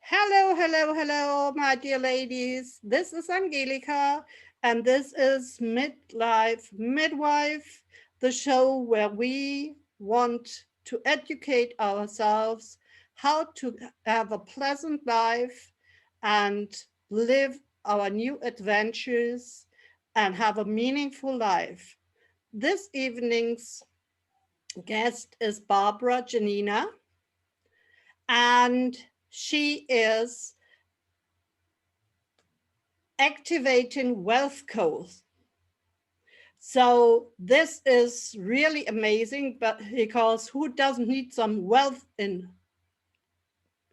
Hello, hello, hello, my dear ladies. This is Angelica, and this is Midlife Midwife, the show where we want to educate ourselves how to have a pleasant life and live our new adventures and have a meaningful life. This evening's guest is Barbara Janina, and she is activating wealth goals. So this is really amazing, but because who doesn't need some wealth in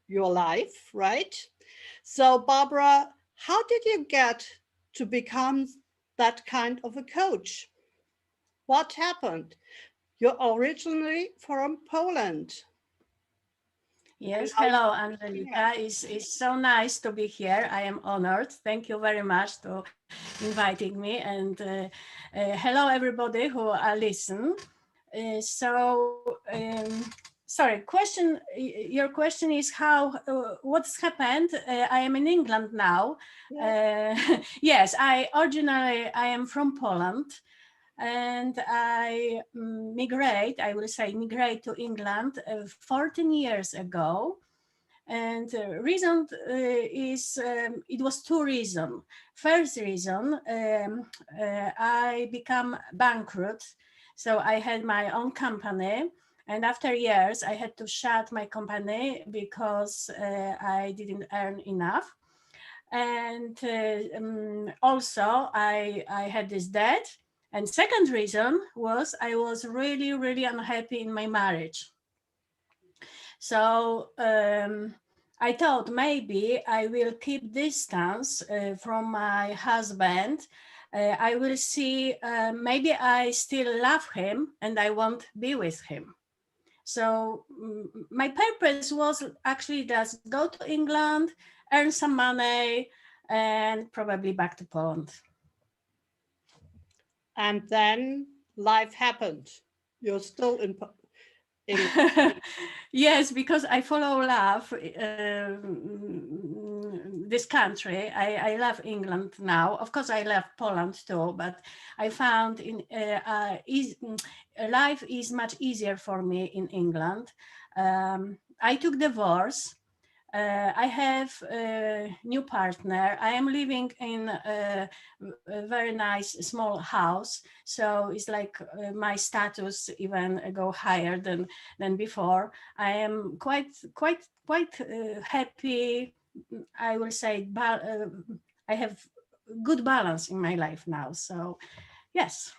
your life, right? So Barbara, how did you get to become that kind of a coach? What happened? You're originally from Poland. Yes, hello, Angelica. It's so nice to be here. I am honored. Thank you very much to inviting me. And hello, everybody who listen. Sorry, your question is what's happened? I am in England now. Yes, I am from Poland, and I will say migrate to England 14 years ago. And reason is it was two reasons. First reason, I become bankrupt, so I had my own company, and after years I had to shut my company because I didn't earn enough. And also I had this debt. And second reason was I was really unhappy in my marriage. So I thought maybe I will keep distance from my husband. I will see, maybe I still love him and I won't be with him. So my purpose was actually just go to England, earn some money, and probably back to Poland. And then life happened. You're still in England. Yes, because I follow love this country. I love England now. Of course, I love Poland too, but I found life is much easier for me in England. I took divorce. I have a new partner. I am living in a very nice small house, so it's like my status even go higher than before. I am quite happy. I will say, I have good balance in my life now. So yes.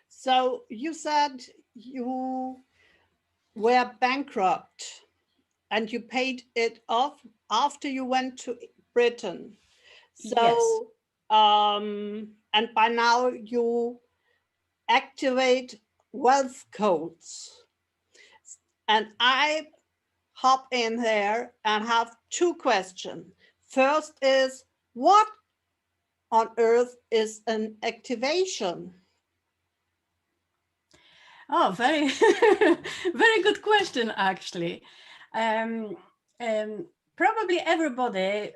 So you said you were bankrupt and you paid it off after you went to Britain. Yes. So, and by now you activate wealth codes. And I hop in there and have two questions. First is, what on earth is an activation? Oh, very, very good question, actually. Um, um, Probably everybody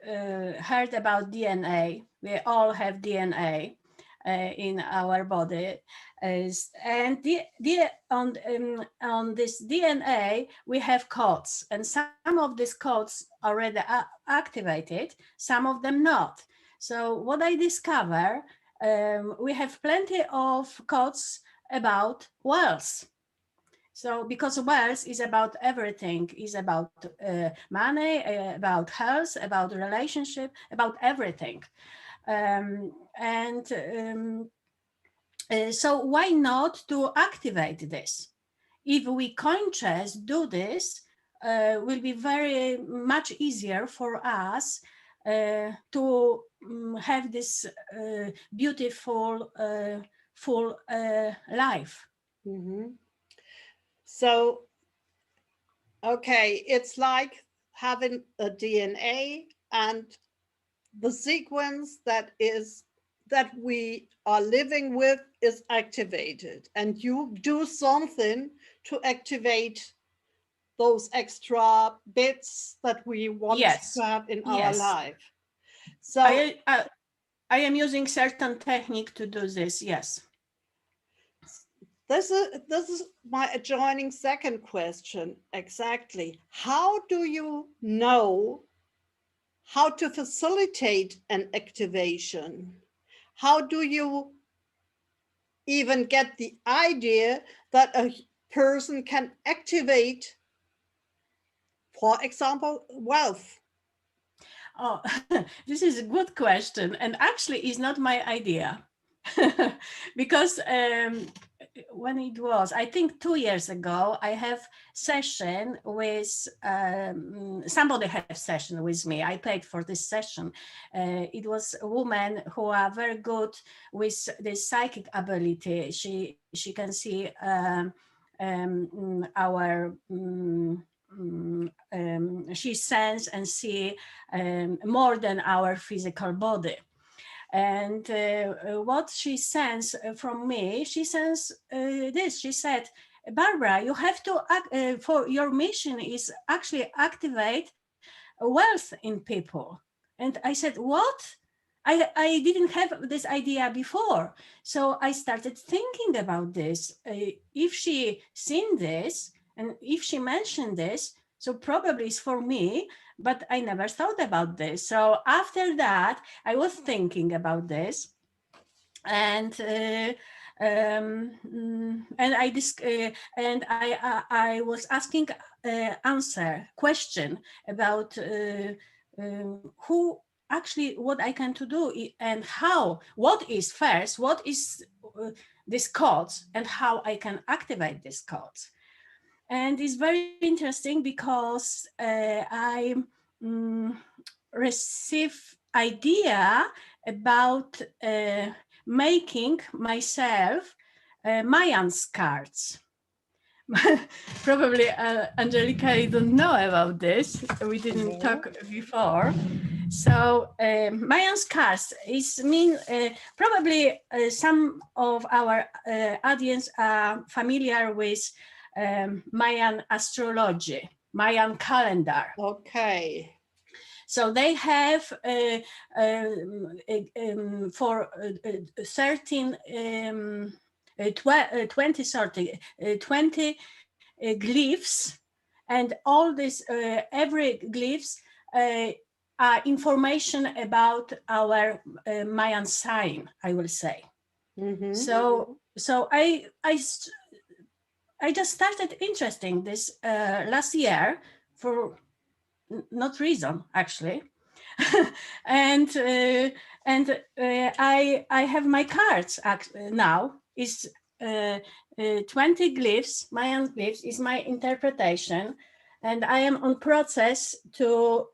heard about DNA. We all have DNA in our body. And on this DNA, we have codes, and some of these codes already activated, some of them not. So, what I discover, we have plenty of codes about wealth. So because wealth is about everything, is about money, about health, about relationship, about everything. And So why not to activate this? If we conscious do this, will be very much easier for us to have this beautiful, full life. Mm-hmm. So, okay, it's like having a DNA, and the sequence that we are living with is activated, and you do something to activate those extra bits that we want Yes, to have in our yes. life. So I am using certain technique to do this. Yes. this is my adjoining second question exactly. How do you know how to facilitate an activation? How do you even get the idea that a person can activate, for example, wealth? Oh, this is a good question, and actually, is not my idea, because when it was, I think 2 years ago, I have session with somebody have session with me. I paid for this session. It was a woman who are very good with this psychic ability. She can see our. She sense and see more than our physical body. And what she sends from me, she sends this. She said, Barbara, you have to act, for your mission is actually activate wealth in people. And I said, what? I didn't have this idea before. So I started thinking about this. If she seen this and if she mentioned this, so probably it's for me, but I never thought about this. So after that, I was thinking about this, and I was asking answer question about who actually what I can to do and how, what is first, what is this codes and how I can activate these codes. And it's very interesting because I mm, receive idea about making myself Mayan's cards. Probably Angelica, you don't know about this. We didn't No. talk before. So Mayan's cards is mean probably some of our audience are familiar with Mayan astrology, Mayan calendar. Okay. So they have for 13, 20, 20 glyphs, and all this, every glyphs information about our Mayan sign, I will say. Mm-hmm. So I just started interesting this last year for not reason actually, and I have my cards now is 20 glyphs. Mayan glyphs is my interpretation, and I am on process to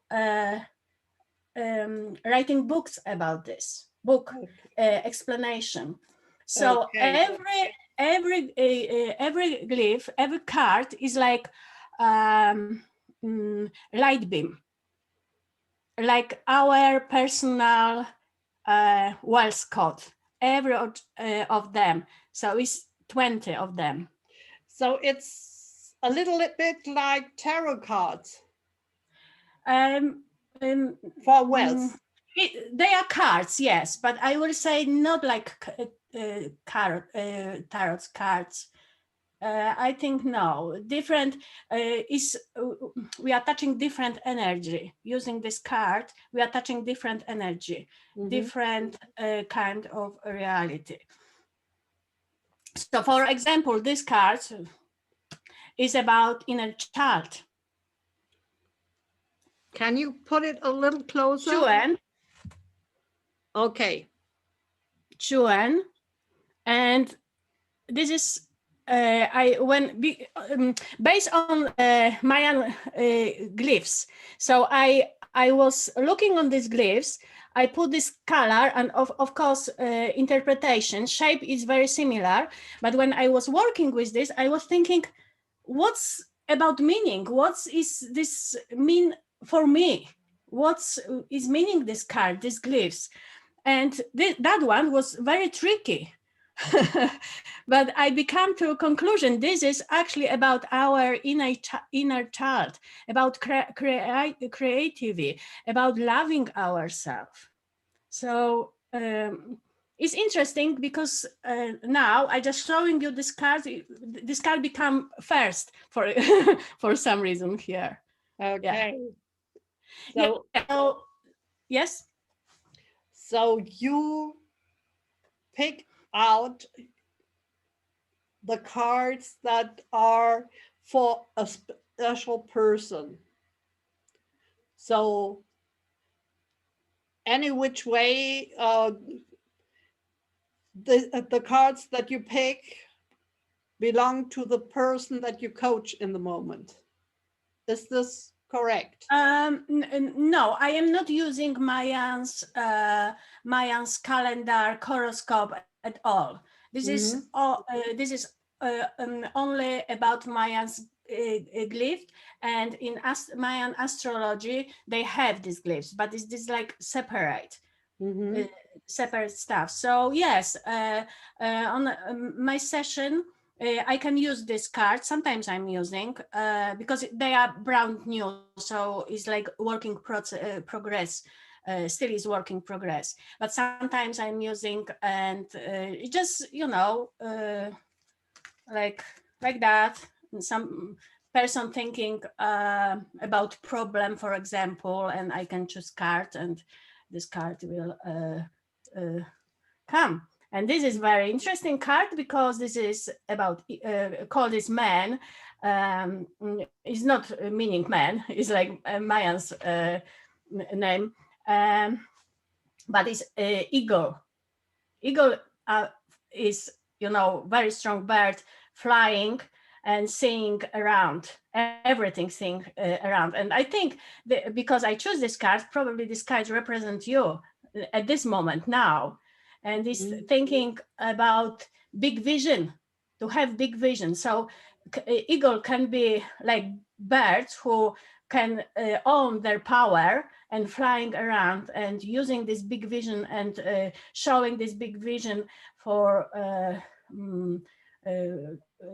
writing books about this book explanation. So Okay. every glyph, every card is like light beam, like our personal Wells code, every of them. So it's 20 of them. So it's a little bit like tarot cards Um, um, for wealth. they are cards, yes, but I will say not like tarot cards. I think no. Different is we are touching different energy using this card. We are touching different energy, different kind of reality. So, for example, this card is about inner child. Can you put it a little closer? Chuan. Okay. Chuan, and this is based on Mayan glyphs. So I was looking on these glyphs. I put this color, and of course interpretation shape is very similar. But when I was working with this, I was thinking, what's about meaning? What is this mean for me? What is meaning this card, these glyphs? And that one was very tricky But I become to a conclusion. This is actually about our inner child, about creativity, about loving ourselves. So it's interesting because now I just showing you this card. This card become first for for some reason here. Yeah. Okay. Yeah. So So yes. so you pick out the cards that are for a special person. So any which way, the cards that you pick belong to the person that you coach in the moment. Is this correct? No, I am not using Mayan's calendar horoscope at all. Mm-hmm. This is only about Mayan's glyph, and in Mayan astrology they have these glyphs, but it's this like Mm-hmm. uh, separate stuff. So yes, on my session, I can use this card. Sometimes I'm using because they are brand new, so it's like working progress. Still is working progress, but sometimes I'm using and it just like that. Some person thinking about problem, for example, and I can choose card, and this card will come. And this is very interesting card because this is about called this man. Is not meaning man. It's like Mayan's name, um, but it's eagle. Eagle is very strong bird flying and seeing around everything, seeing around. And I think because I choose this card, probably this card represents you at this moment now, and is Mm-hmm. thinking about big vision, to have big vision. So eagle can be like birds who can own their power and flying around and using this big vision and showing this big vision for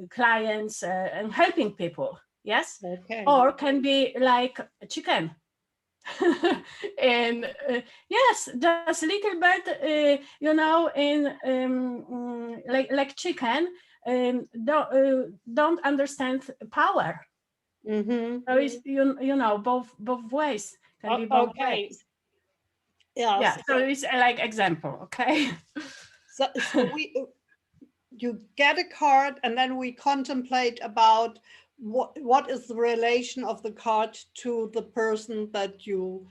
clients and helping people. Yes, Okay. or can be like a chicken. And yes, just little bird, in like chicken, don't understand power. Mm-hmm. So it's both ways, can be both Okay. ways. Yeah, Yes. so it's like example, okay. So you get a card, and then we contemplate about what is the relation of the card to the person that you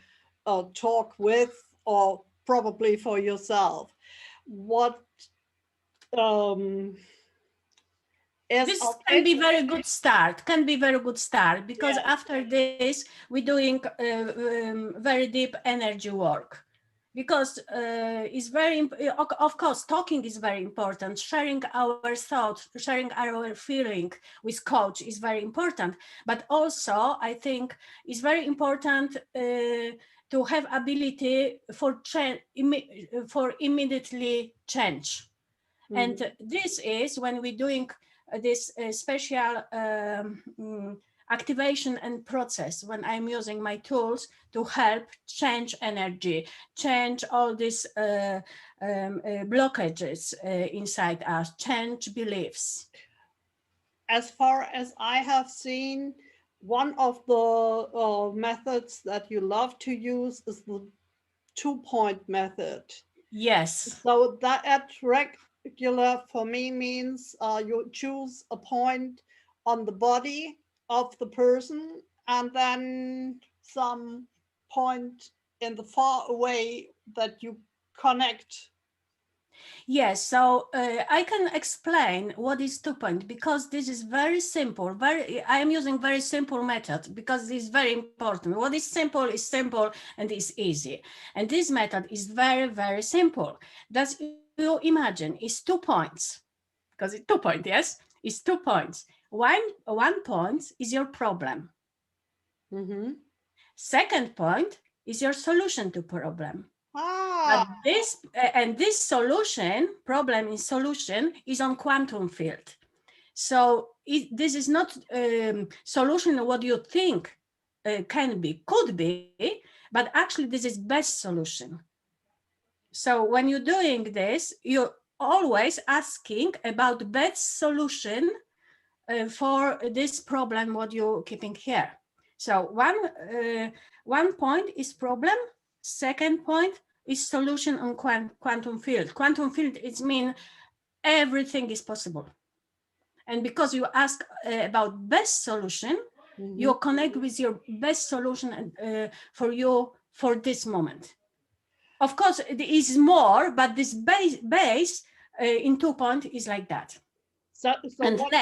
talk with, or probably for yourself. What um, is This can okay? be very good start, can be very good start, because Yes. after this we're doing very deep energy work, because it's very of course talking is very important, sharing our thoughts, sharing our feeling with coach is very important, but also I think it's very important to have ability for for immediately change. Mhm. And this is when we're doing this special activation and process, when I'm using my tools to help change energy, change all these blockages inside us, change beliefs. As far as I have seen, one of the methods that you love to use is the 2 point method. Yes. So that at regular for me means you choose a point on the body of the person, and then some point in the far away that you connect. Yes, so I can explain what is 2 point, because this is very simple. I am using very simple method because it's very important. What is simple and is easy. And this method is very, very simple. That you imagine is 2 points, because it's 2 point, yes? It's 2 points. One point is your problem. Mm-hmm. Second point is your solution to problem. Ah, But this solution, problem in solution, is on quantum field. So this is not solution what you think can be, could be, but actually this is best solution. So when you're doing this, you're always asking about the best solution for this problem what you're keeping here. So one point is problem. Second point is solution on quantum field. Quantum field is mean everything is possible. And because you ask about best solution, you connect with your best solution for you for this moment. Of course, it is more, but this base in 2 point is like that. so And what?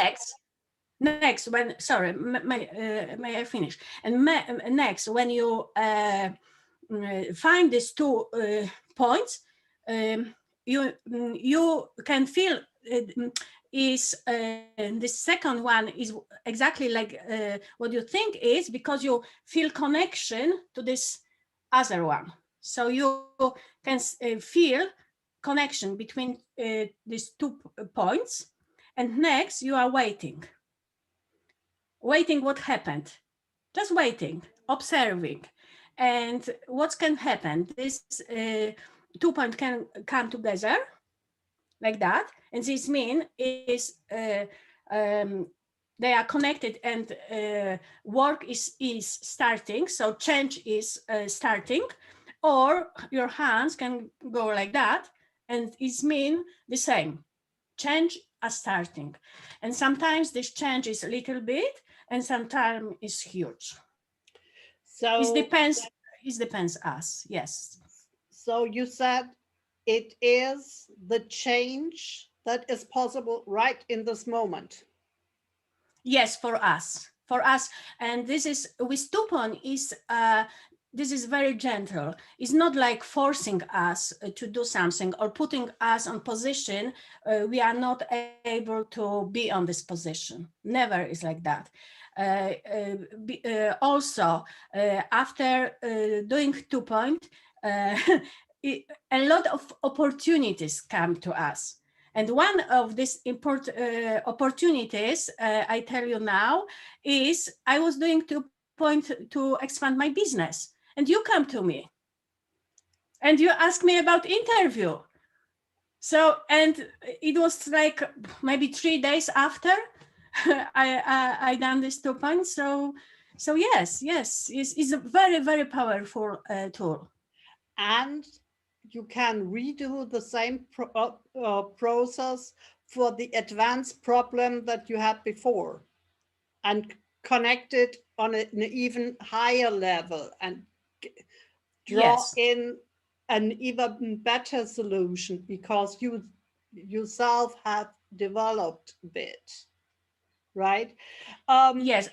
next, when sorry, may I finish? And next, when you find these 2 points, you can feel is the second one is exactly like what you think is, because you feel connection to this other one. So you can feel connection between these 2 points, and next you are waiting what happened, just waiting, observing. And what can happen, this 2 point can come together like that, and this mean is um, they are connected, and work is starting, so change is starting, or your hands can go like that, and it mean the same, change are starting. And sometimes this change is a little bit, and sometimes it's huge. It So depends. It depends us. Yes. so you said it is the change that is possible right in this moment. Yes, for us, and this is with Tupon is this is very gentle. It's not like forcing us to do something or putting us on position. We are not able to be on this position. Never is like that. Also, after doing 2 point, uh, a lot of opportunities come to us. And one of these important opportunities, I tell you now, is I was doing 2 point to expand my business. And you come to me and you ask me about interview. So, and it was like maybe 3 days after I done this 2 point. So yes, it's a very, very powerful tool. And you can redo the same process for the advanced problem that you had before and connect it on an even higher level and draw Yes, in an even better solution because you yourself have developed it, right? um, yes.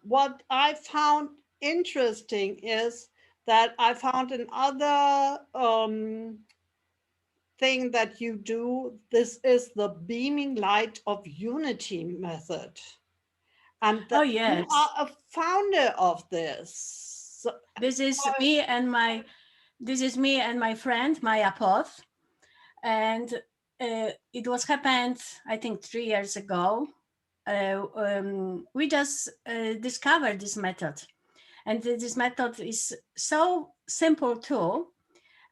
what I found interesting is that I found another thing that you do. This is the beaming light of unity method, and Oh, that you are yes. a founder of this. So, This is me and my friend Maya Poth, and it was happened I think 3 years ago. We just discovered this method, and this method is so simple too.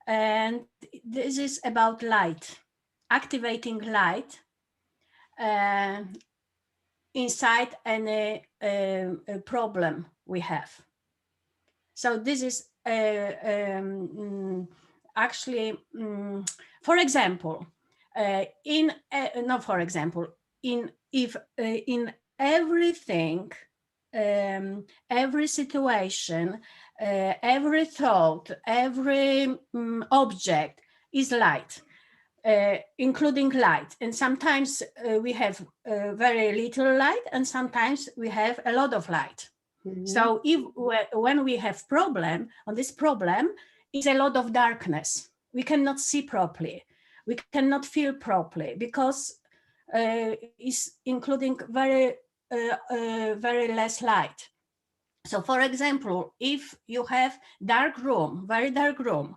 And this is about light, activating light uh, inside any problem we have. So this is actually, for example, in not for example, in if in everything, every situation, every thought, every object is light. Including light, and sometimes we have very little light, and sometimes we have a lot of light. mhm. So if when we have problem, on this problem is a lot of darkness. We cannot see properly. We cannot feel properly because it's including very very less light. So for example, if you have dark room, very dark room,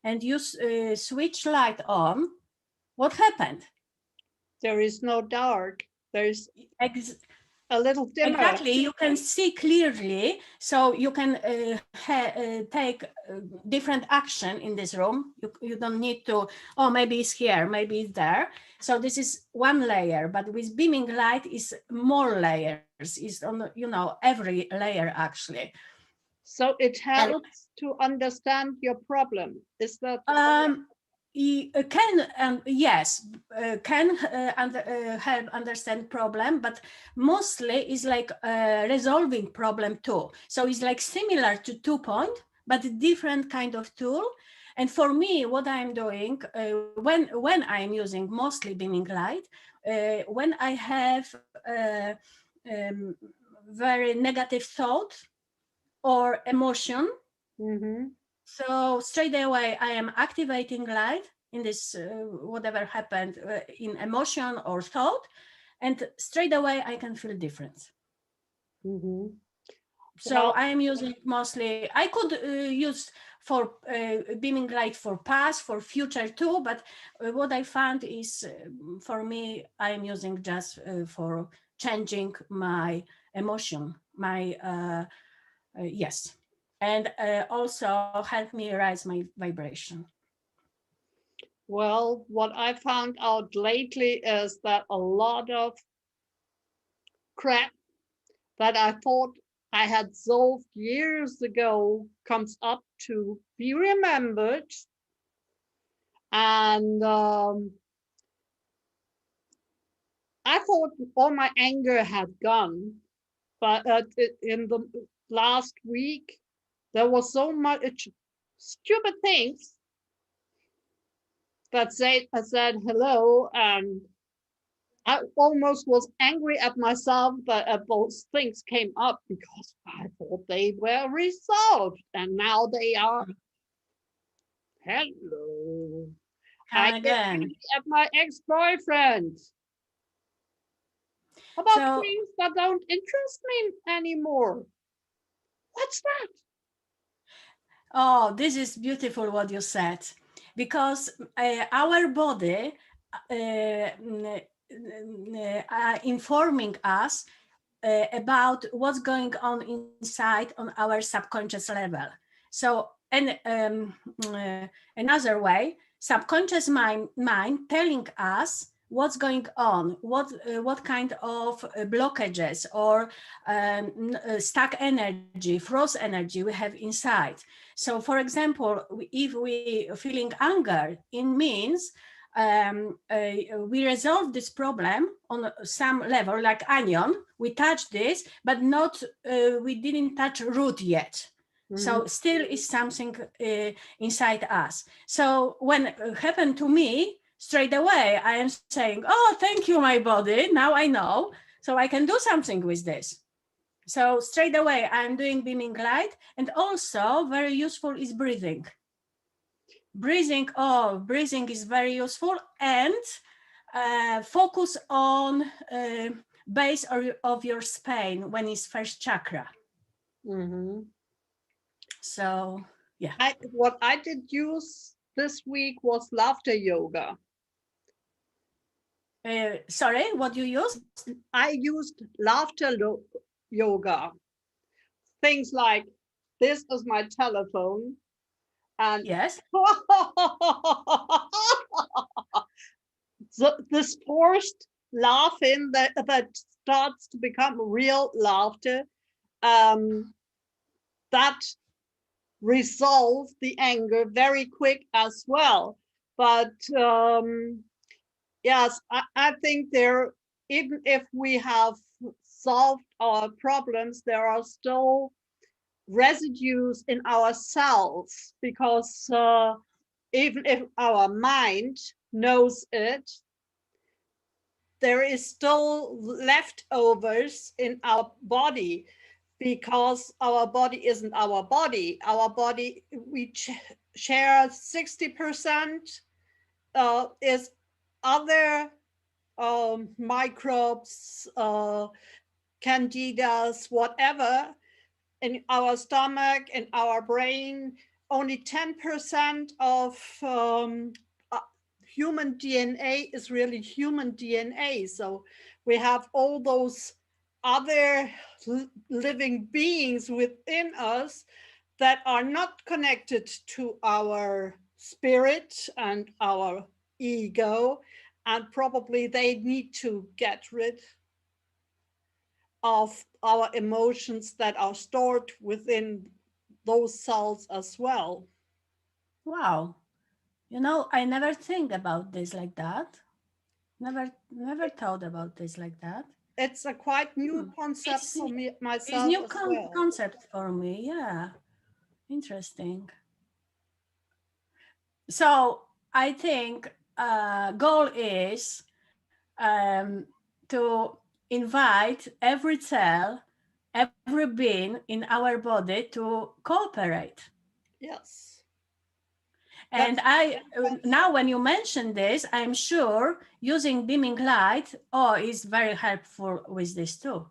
and you switch light on, what happened? There is no dark. There's Ex- a little dimmer. Exactly, you can see clearly, so you can take different action in this room. You don't need to, oh, maybe it's here, maybe it's there. So this is one layer, but with beaming light is more layers, is on, every layer actually. So it And helps to understand your problem. Is that um, can yes, can help understand problem, but mostly is like resolving problem too. So it's like similar to 2 point, but a different kind of tool. And for me, what I'm doing when I'm using mostly beaming light, when I have um, very negative thought or emotion. mm-hmm. So straight away, I am activating light in this whatever happened in emotion or thought, and straight away I can feel difference. Mm-hmm. So Well, I am using mostly. I could use for beaming light for past, for future too, but what I found is for me, I am using just for changing my emotion, my yes, and also help me raise my vibration. well, what I found out lately is that a lot of crap that I thought I had solved years ago comes up to be remembered. And I thought all my anger had gone, but in the last week, there was so much stupid things that I said hello, and I almost was angry at myself that those things came up because I thought they were resolved, and now they are. Hello. I Come get again. angry at my ex-boyfriend about So, things that don't interest me anymore. What's that? oh, this is beautiful what you said, because our body informing us about what's going on inside on our subconscious level. So, and another way, subconscious mind telling us what's going on, what kind of blockages or stuck energy, froze energy we have inside. So, for example, if we feeling anger, it means we resolve this problem on some level, like onion. We touch this, but not we didn't touch root yet. Mm-hmm. So still is something inside us. So when it happened to me, straight away I am saying, "Oh, thank you, my body. Now I know, so I can do something with this." So straight away I'm doing beaming light, and also very useful is breathing. Breathing is very useful, and focus on base of your spine when it's first chakra. Mm-hmm. So yeah. What I did use this week was laughter yoga. Sorry, what you use? I used yoga. Things like this is my telephone and Yes. this forced laughing that starts to become real laughter, um, that resolve the anger very quick as well. But yes, I think there, even if we have solved our problems, there are still residues in ourselves because even if our mind knows it, there is still leftovers in our body because our body isn't our body. Our body, we share 60% is other microbes, candidas, whatever. in our stomach, in our brain, only 10% of uh, human DNA is really human DNA. So we have all those other living beings within us that are not connected to our spirit and our ego. And probably they need to get rid of our emotions that are stored within those cells as well. Wow. I never think about this like that. Never thought about this like that. It's a quite Hmm. new concept It's for me it's myself new as well. concept for me. Yeah, interesting. So I think goal is to invite every cell, every being in our body to cooperate. Yes, And that's I that's now when you mention this, I'm sure using beaming light is very helpful with this too.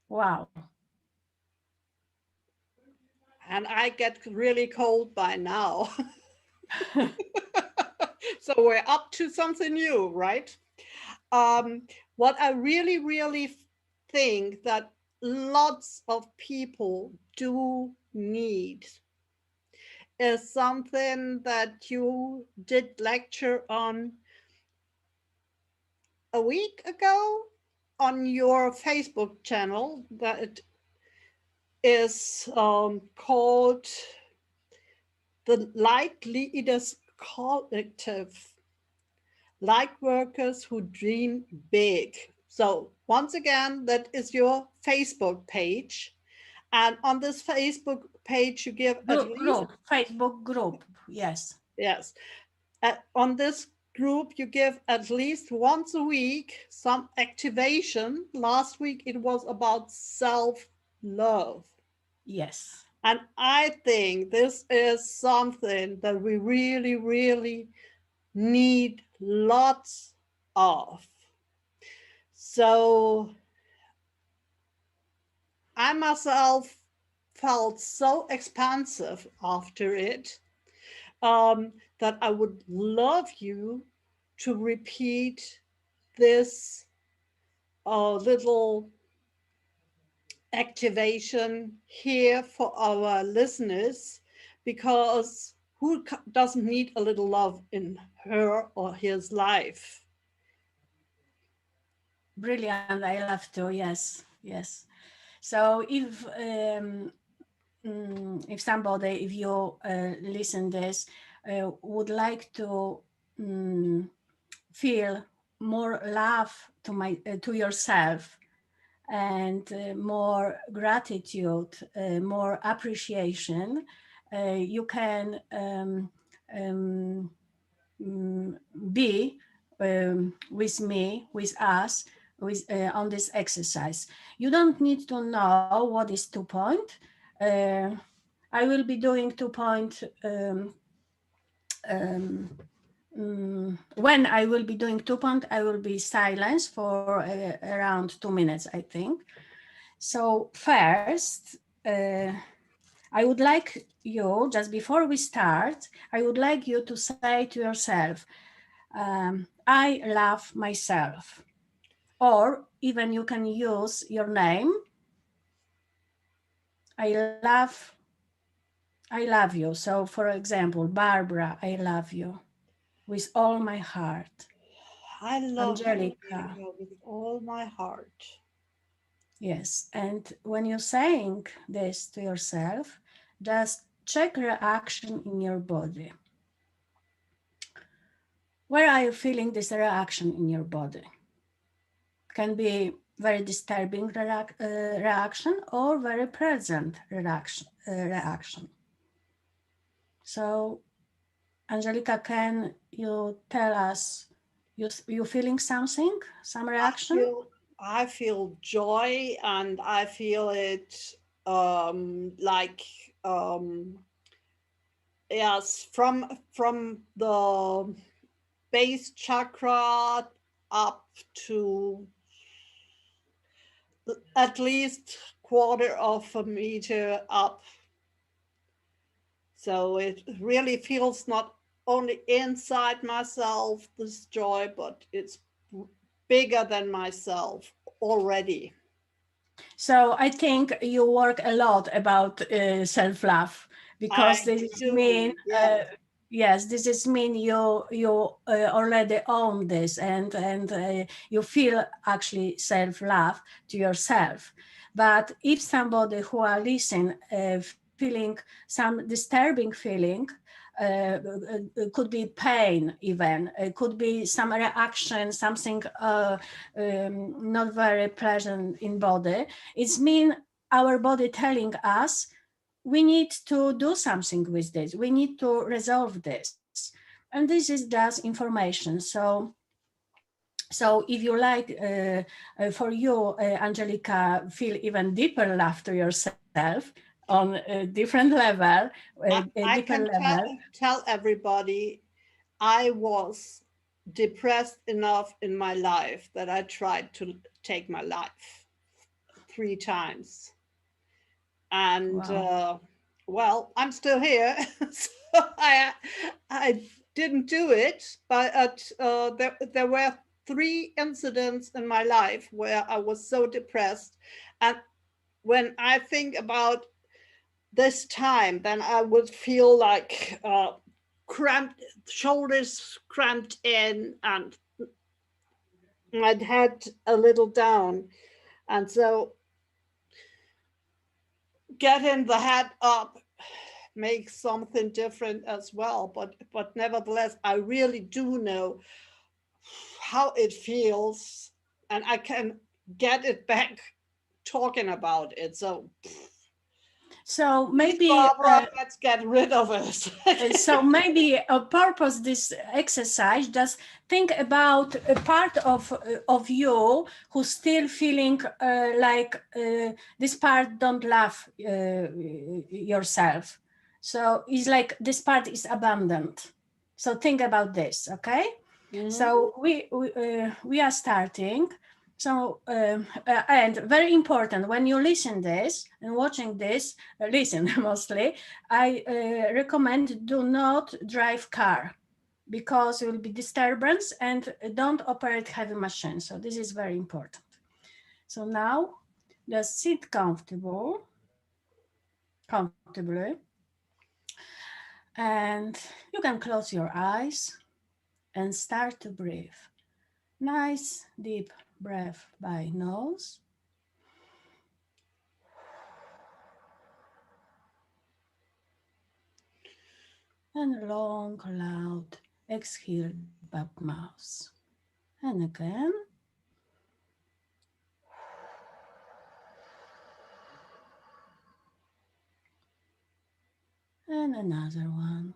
Wow. and I get really cold by now. So we're up to something new, right? Um, what I really, really think that lots of people do need is something that you did lecture on a week ago on your Facebook channel that is called the Light Leaders Collective, Light Workers Who Dream Big. So, once again, that is your Facebook page. And on this Facebook page, you give at least, Facebook group. Yes. yes, on this group, you give at least once a week some activation. Last week, it was about self love. Yes. And I think this is something that we really, really need lots of. So I myself felt so expansive after it that I would love you to repeat this little activation here for our listeners because who doesn't need a little love in her or his life? Brilliant. I love to. Yes. Yes. So if somebody, if you listen this, would like to um, feel more love to yourself and more gratitude, more appreciation, you can um, be with me, with us, on this exercise. You don't need to know what is 2 point. Uh, I will be doing 2 point um, when I will be doing 2 point. I will be silent for around 2 minutes, I think. So first, I would like you, just before we start, I would like you to say to yourself, I love myself. Or even you can use your name. I love you. So for example, Barbara, I love you with all my heart. I love you, Angelica, Angelika, with all my heart. yes. And when you're saying this to yourself, just check reaction in your body. Where are you feeling this reaction in your body? Can be very disturbing reaction or very present reaction. So, Angelica, can you tell us you feeling something, some I reaction? feel I feel joy and I feel it like yes from the base chakra up to at least quarter of a meter up. So it really feels not only inside myself, this joy, but it's bigger than myself already. So I think you work a lot about self-love, because I this is mean, do, yeah. yes, this is mean you already own this, and you feel actually self-love to yourself. But if somebody who are listening feeling some disturbing feeling, could be pain, even it could be some reaction, something not very pleasant in body, it's mean our body telling us we need to do something with this, we need to resolve this. And this is just information. So if you like, for you, Angelica, feel even deeper love to yourself on a different level, a I deeper can level. tell everybody I was depressed enough in my life that I tried to take my life 3 times. And Wow. well, I'm still here. So I didn't do it, but there were 3 incidents in my life where I was so depressed. And when I think about this time, then I would feel like cramped shoulders cramped in, and I'd had a little down. And so getting the head up makes something different as well. But nevertheless, I really do know how it feels, and I can get it back talking about it. So So please, maybe Barbara, let's get rid of it. so maybe a purpose this exercise, just think about a part of you who's still feeling like this part don't love yourself. So it's like this part is abandoned. So think about this, okay? Mhm. So we are starting. So and very important, when you listen this and watching this, listen mostly, I recommend do not drive car, because it will be disturbance, and don't operate heavy machines. So this is very important. So now just sit comfortably, and you can close your eyes and start to breathe. Nice deep breath by nose, and long loud exhale by mouth. And again. And another one.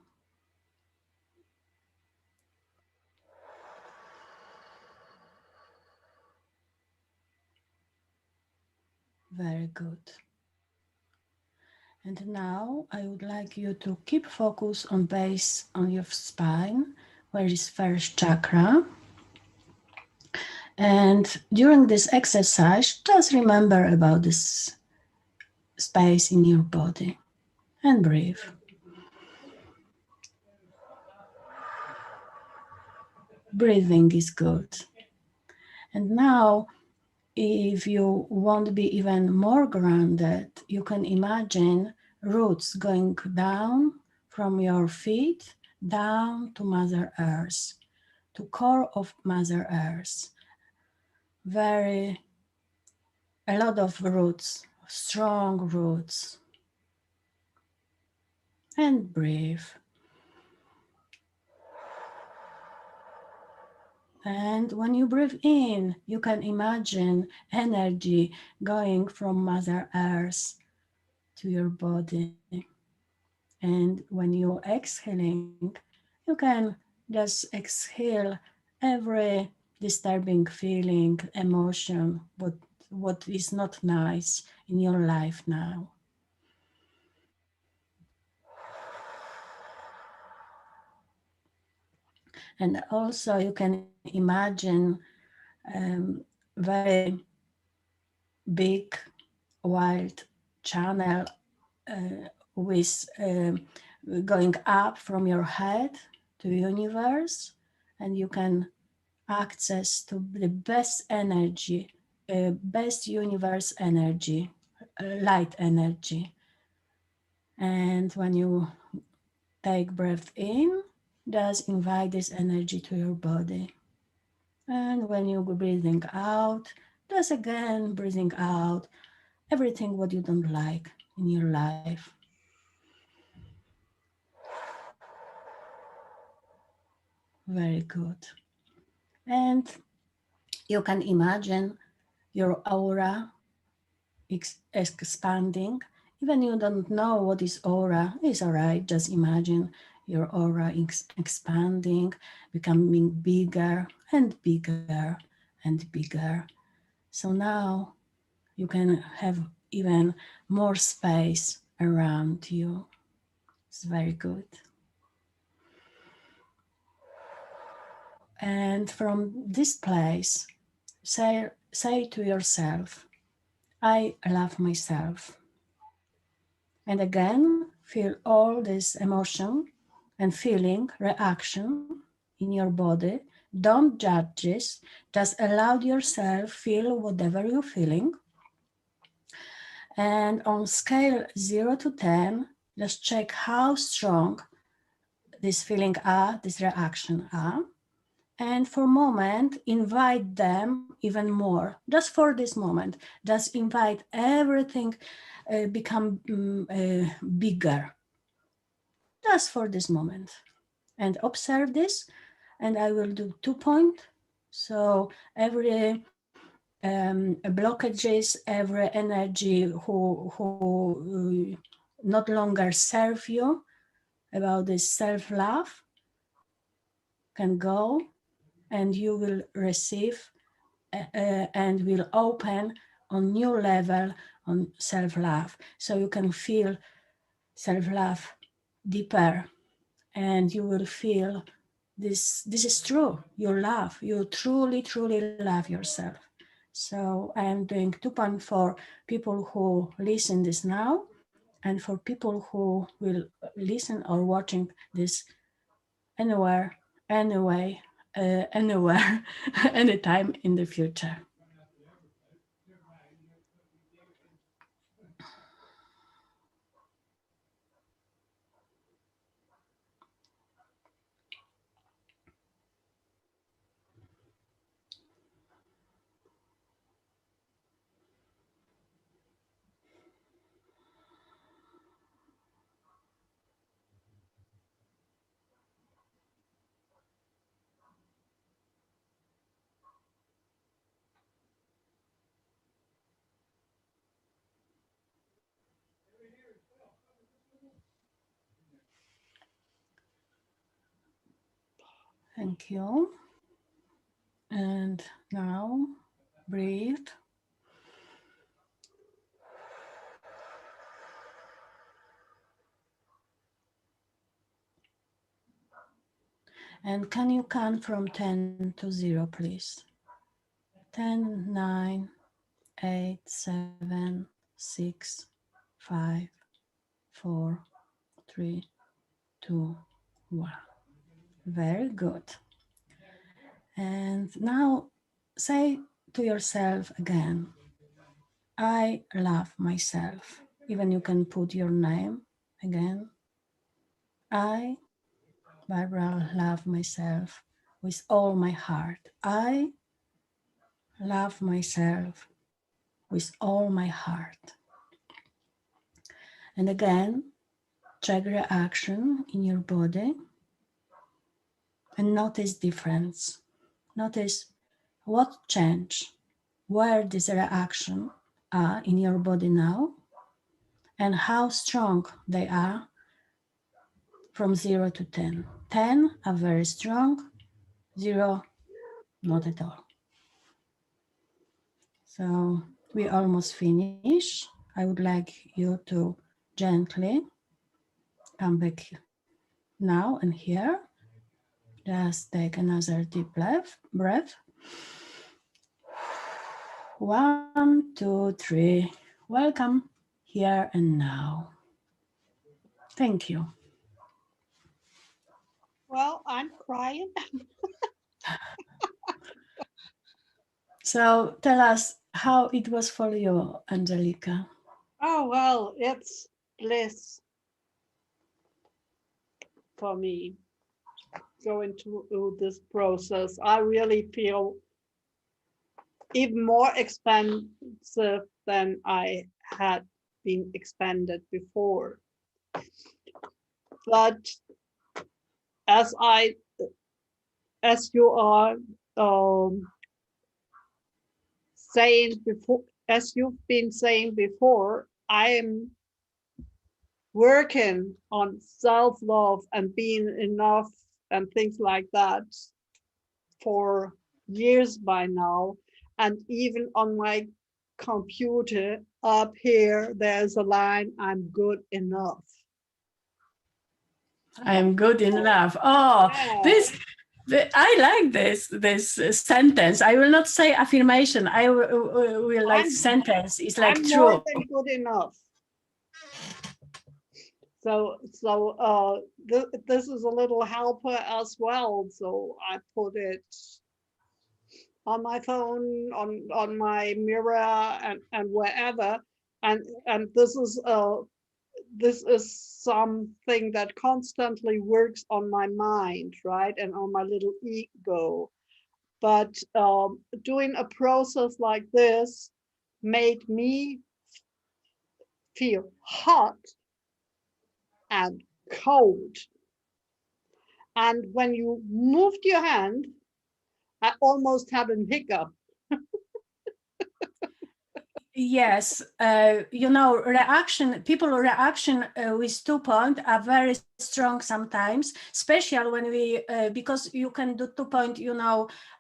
Very good. And now I would like you to keep focus on base on your spine, where is first chakra. And during this exercise, just remember about this space in your body and breathe. Breathing is good. And now, if you want to be even more grounded, you can imagine roots going down from your feet down to Mother Earth, to core of Mother Earth. Very, a lot of roots, strong roots. And breathe. And when you breathe in, you can imagine energy going from Mother Earth to your body. And when you're exhaling, you can just exhale every disturbing feeling, emotion, what is not nice in your life now. And also you can imagine very big wild channel with going up from your head to universe, and you can access to the best energy, best universe energy, light energy. And when you take breath in, just invite this energy to your body. And when you're breathing out, just again breathing out everything what you don't like in your life. Very good. And you can imagine your aura expanding. Even you don't know what is aura, is alright. Just imagine your aura expanding, becoming bigger and bigger and bigger. So now you can have even more space around you. It's very good. And from this place, say to yourself, I love myself. And again, feel all this emotion and feeling, reaction in your body. Don't judge this. Just allow yourself feel whatever you're feeling. And on scale 0 to 10, just check how strong this feeling are, this reaction are. And for a moment, invite them even more. Just for this moment, just invite everything become bigger, just for this moment. And observe this, and I will do 2 point. So every blockages, every energy who not longer serve you about this self-love can go, and you will receive and will open on new level on self-love. So you can feel self-love deeper, and you will feel this is true. You truly love yourself. So I am doing 2 point for people who listen this now, and for people who will listen or watching this anywhere, anyway, anywhere, anytime in the future. Thank you. And now breathe. And can you count from 10 to 0, please? 10, 9, 8, 7, 6, 5, 4, 3, 2, 1. Very good. And now say to yourself again, I love myself. Even you can put your name again. I, Barbara, love myself with all my heart. I love myself with all my heart. And again, check reaction in your body and notice difference. Notice what change, where this reaction are in your body now, and how strong they are from 0 to 10. 10 are very strong, 0 not at all. So we almost finish. I would like you to gently come back now and here. Just take another deep breath. 1, 2, 3. Welcome here and now. Thank you. Well, I'm crying. So tell us how it was for you, Angelica. Oh, well, it's bliss for me going through this process. I really feel even more expansive than I had been expanded before. But as I, as you are saying before, as you've been saying before, I am working on self-love and being enough and things like that for years by now. And even on my computer up here, there's a line, I'm good enough. I am good enough. Oh, Yeah, I like this sentence. I will not say affirmation. I will like I'm sentence. It's like I'm more true. than good enough. So this is a little helper as well. So I put it on my phone, on my mirror, and wherever. And this is something that constantly works on my mind, right, and on my little ego. But doing a process like this made me feel hot and cold. And when you moved your hand, I almost had a hiccup. Yes, people reaction with 2 point are very strong sometimes, especially when because you can do 2 point,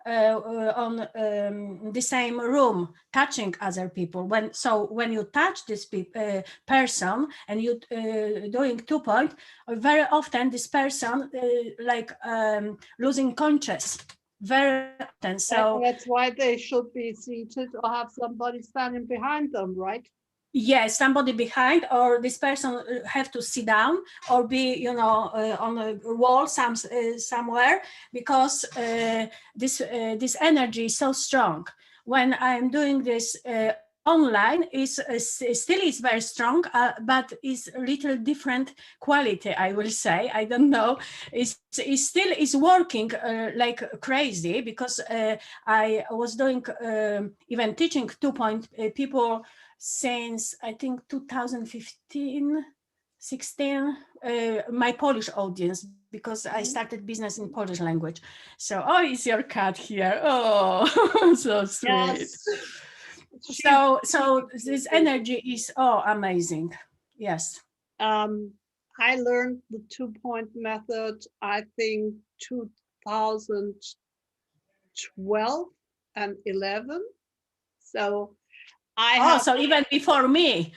on the same room, touching other people. When you touch this person and you doing 2 point, very often this person losing conscious very often. So That's why they should be seated or have somebody standing behind them, right? yes, somebody behind, or this person have to sit down or be, on a wall somewhere, because this energy is so strong. When I'm doing this online, still is very strong, but is a little different quality. I will say, I don't know. It still is working like crazy, because I was doing even teaching 2 point people since I think 2015, 16, my Polish audience, because I started business in Polish language. So, oh, is your cat here? Oh, so sweet. Yes. So this energy is amazing. Yes. I learned the 2 point method, I think 2012 and 11. So I Oh, have, so even before me.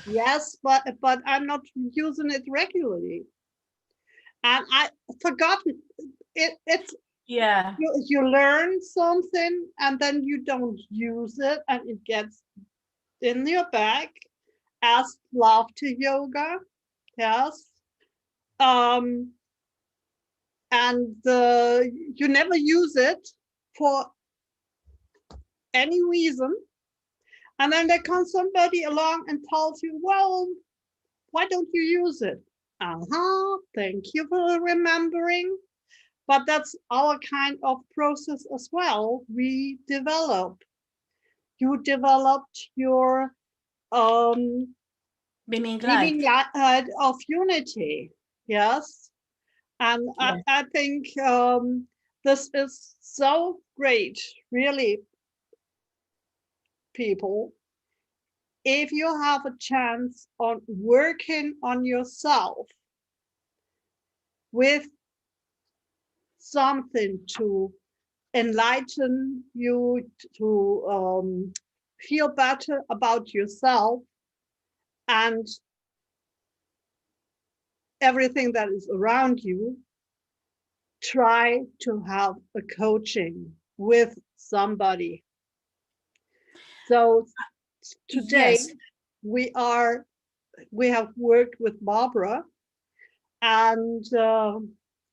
yes, but I'm not using it regularly. And I forgotten it's Yeah. you learn something and then you don't use it and it gets in your bag as laughter yoga. Yes. Um, and you never use it for any reason. And then there comes somebody along and tells you, well, why don't you use it? Uh-huh, thank you for remembering. But that's our kind of process as well. We develop. You developed your Beaming beaming light. light of unity. Yes. And Yes. I think this is so great, really, people. If you have a chance on working on yourself with something to enlighten you, to feel better about yourself and everything that is around you, try to have a coaching with somebody. So Today Yes, we are we have worked with Barbara, and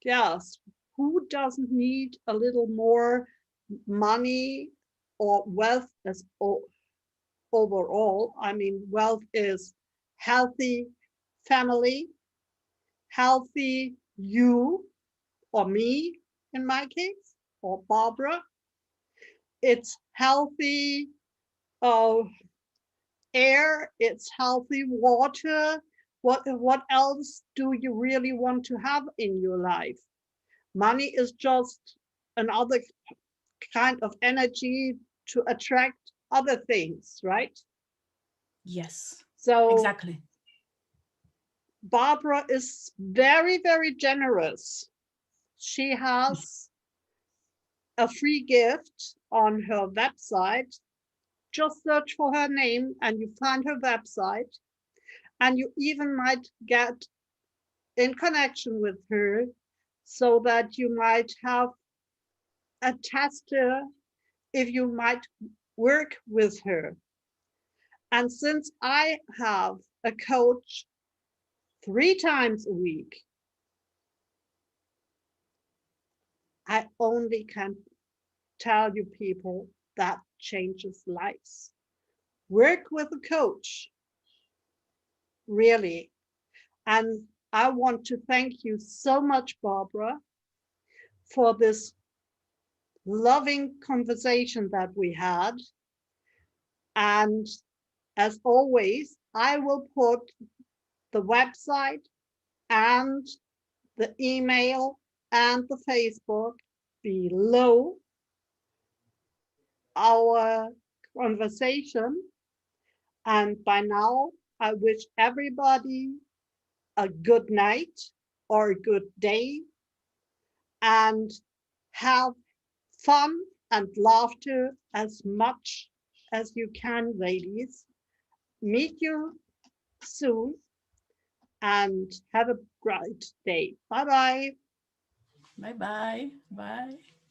yes, who doesn't need a little more money or wealth as overall? I mean, wealth is healthy family, healthy you or me in my case, or Barbara. It's healthy uh, air, it's healthy water. What else do you really want to have in your life? Money is just another kind of energy to attract other things, right? yes, So exactly. Barbara is very, very generous. She has a free gift on her website. Just search for her name and you find her website, and you even might get in connection with her so that you might have a tester if you might work with her. And since I have a coach 3 times a week, I only can tell you people that changes lives. Work with a coach, really. And I want to thank you so much, Barbara, for this loving conversation that we had. And as always, I will put the website and the email and the Facebook below our conversation. And by now, I wish everybody a good night or a good day, and have fun and laughter as much as you can, ladies. Meet you soon and have a great day. Bye bye. Bye bye. Bye.